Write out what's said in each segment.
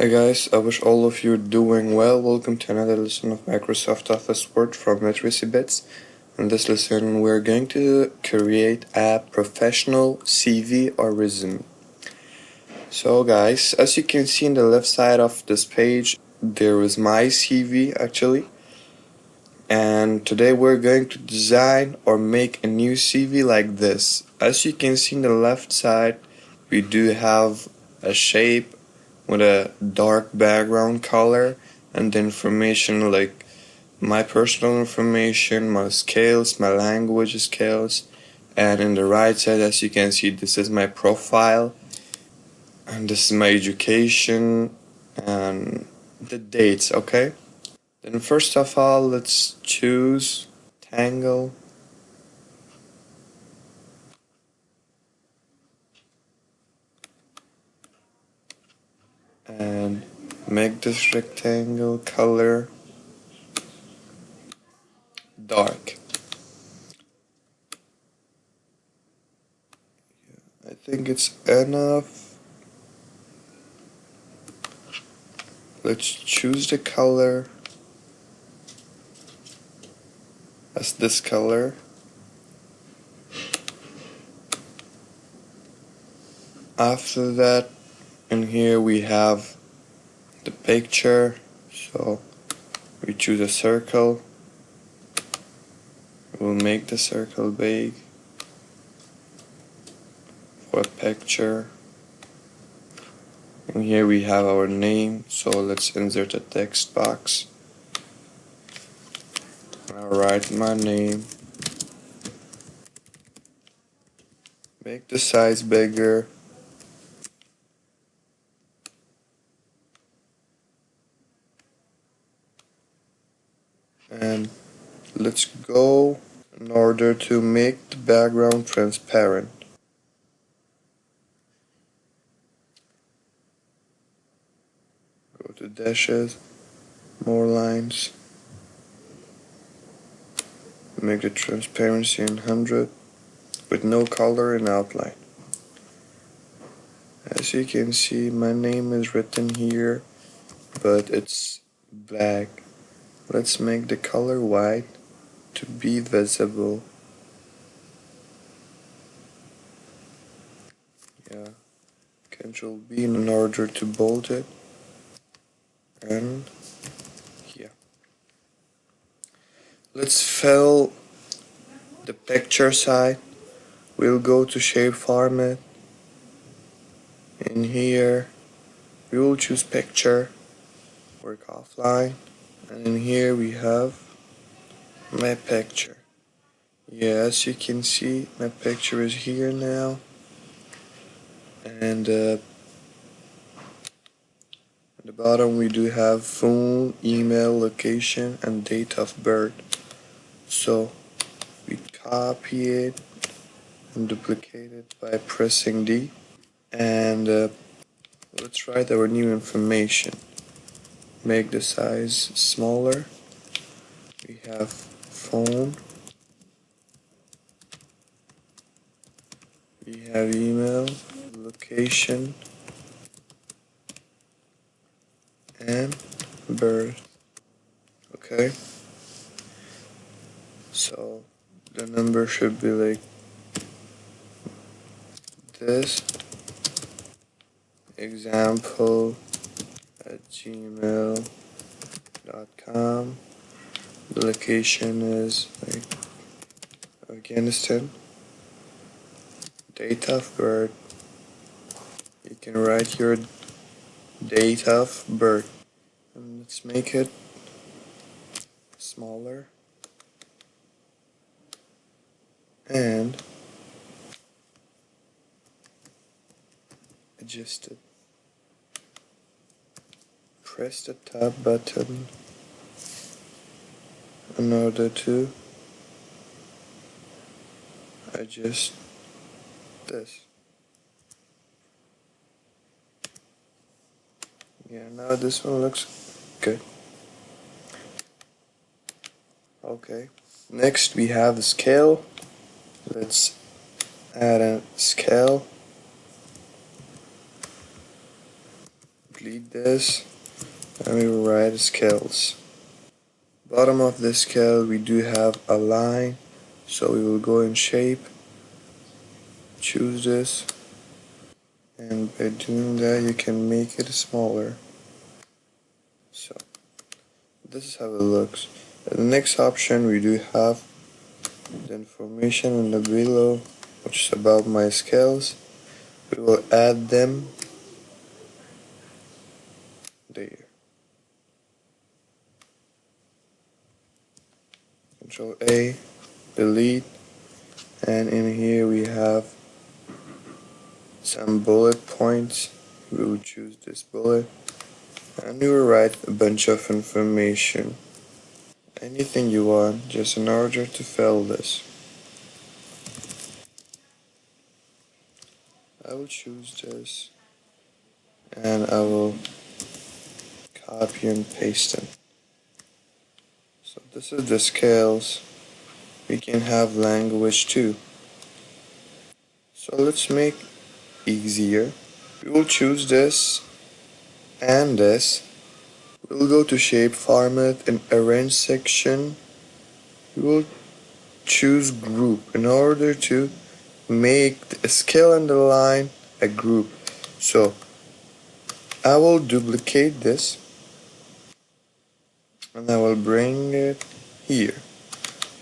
Hey guys, I wish all of you are doing well. Welcome to another lesson of Microsoft Office Word from Literacy Bits. In this lesson, we're going to create a professional CV or resume. So guys, as you can see in the left side of this page, there is my CV actually. And today we're going to design or make a new CV like this. As you can see in the left side, we do have a shape with a dark background color and the information like my personal information, my skills, my language skills. And in the right side, as you can see, this is my profile and this is my education and the dates. Okay, then first of all, let's choose rectangle and make this rectangle color dark. I think it's enough. Let's choose the color as this color. After that, in here we have the picture, so we choose a circle. We'll make the circle big for a picture. And here we have our name, so let's insert a text box. I'll write my name. Make the size bigger. And let's go in order to make the background transparent. Go to dashes, more lines. Make the transparency in 100 with no color and outline. As you can see, my name is written here, but it's black. Let's make the color white to be visible. Yeah, Control B in order to bold it. And yeah. Let's fill the picture side. We'll go to shape format. In here, we will choose picture, work offline. And in here we have my picture. Yeah, as you can see, my picture is here now. And at the bottom we do have phone, email, location, and date of birth. So we copy it and duplicate it by pressing D. And let's write our new information. Make the size smaller. We have phone. We have email, location, and birth. Okay. So the number should be like this. Example at gmail.com. The location is like Afghanistan. Date of birth. You can write your date of birth. And let's make it smaller. And adjust it. Press the top button in order to adjust this. Yeah, now this one looks good. Okay, next we have the scale. Let's add a scale. delete this, and we will write scales. Bottom of the scale we do have a line, so we will go in shape, choose this, and by doing that you can make it smaller. So this is how it looks. The next option we do have the information in the below, which is about my scales. We will add them there. Control A, delete, and in here we have some bullet points. We will choose this bullet and we will write a bunch of information. Anything you want, just in order to fill this. I will choose this and I will copy and paste them. So this is the scales. We can have language too. So let's make easier. We will choose this and this. We'll go to shape format and arrange section. We will choose group in order to make the scale and the line a group. So I will duplicate this and I will bring it here.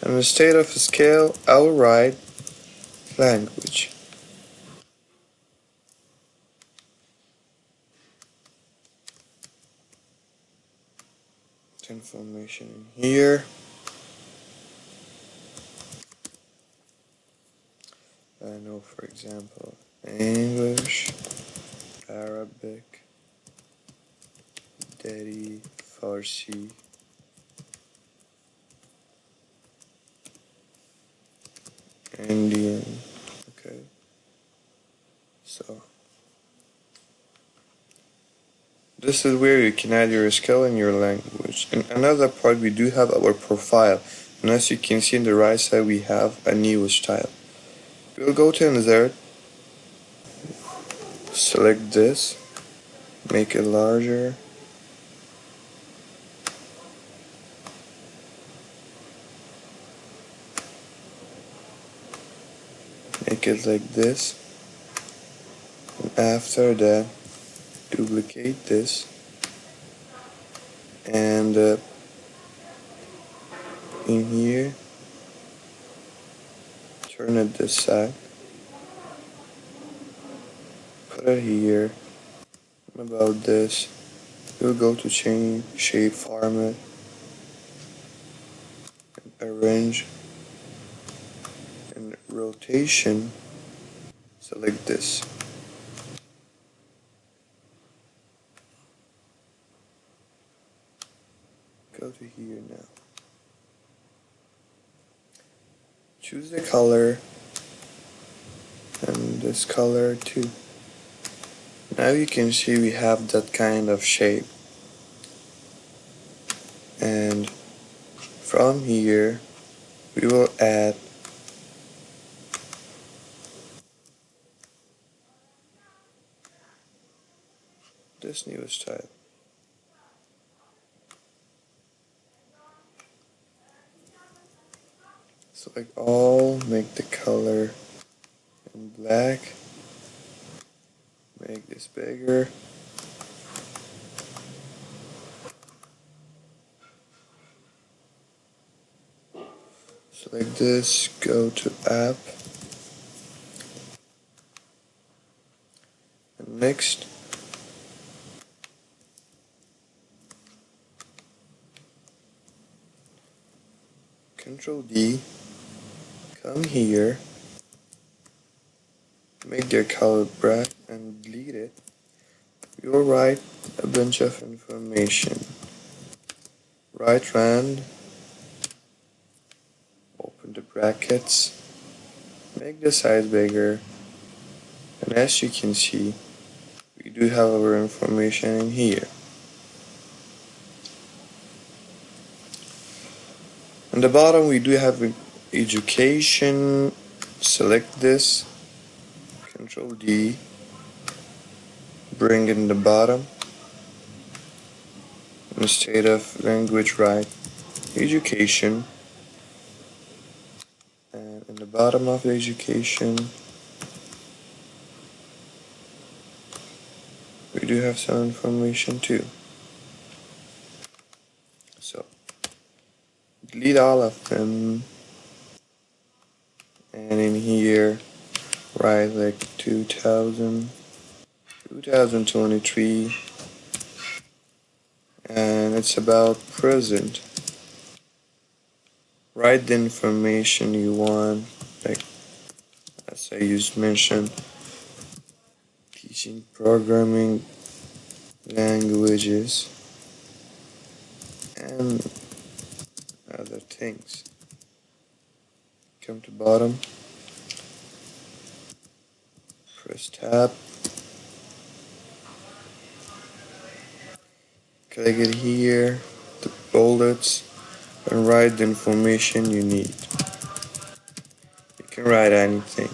And instead of scale, I will write language. Information in here. I know, for example, English, Arabic, Dari, Farsi, Indian. Okay, so this is where you can add your skill and your language. In another part, we do have our profile, and as you can see on the right side, we have a new style. We'll go to insert, select this, make it larger, make it like this, and after that duplicate this, and in here turn it this side, put it here. About this, we'll go to change shape format and arrange and rotation, select this. Go to here now. Choose the color and this color too. Now you can see we have that kind of shape. And from here we will add this new style. Select all, make the color in black, make this bigger. Select this, go to app, and next Control D, come here, make their color black and delete it. We will write a bunch of information. Right rand, open the brackets, make the size bigger, and as you can see, we do have our information in here. On the bottom we do have education, select this, Control D, bring in the bottom, Instead of language, write education, and in the bottom of the education we do have some information too. So delete all of them, and in here write like 2023, and it's about present. Write the information you want, like as I just mentioned, teaching programming languages and other things. Come to bottom, press tab, click it here, the bullets, and write the information you need. You can write anything.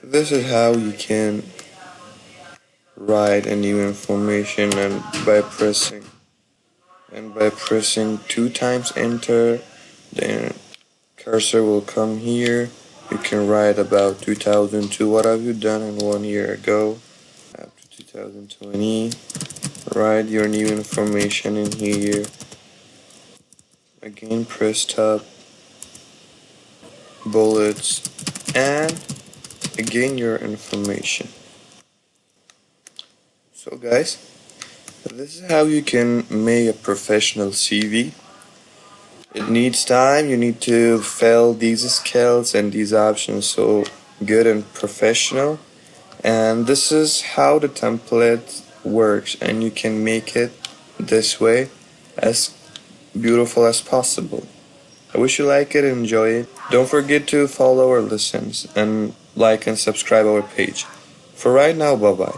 This is how you can write a new information, and by pressing 2 times enter, the cursor will come here. You can write about 2002, what have you done in 1 year ago, up to 2020. Write your new information in here. Again, press tab, bullets, and again your information. So guys, this is how you can make a professional CV. It needs time. You need to fill these skills and these options so good and professional. And this is how the template works, and you can make it this way as beautiful as possible. I wish you like it and enjoy it. Don't forget to follow our lessons and like and subscribe our page. For right now, bye bye.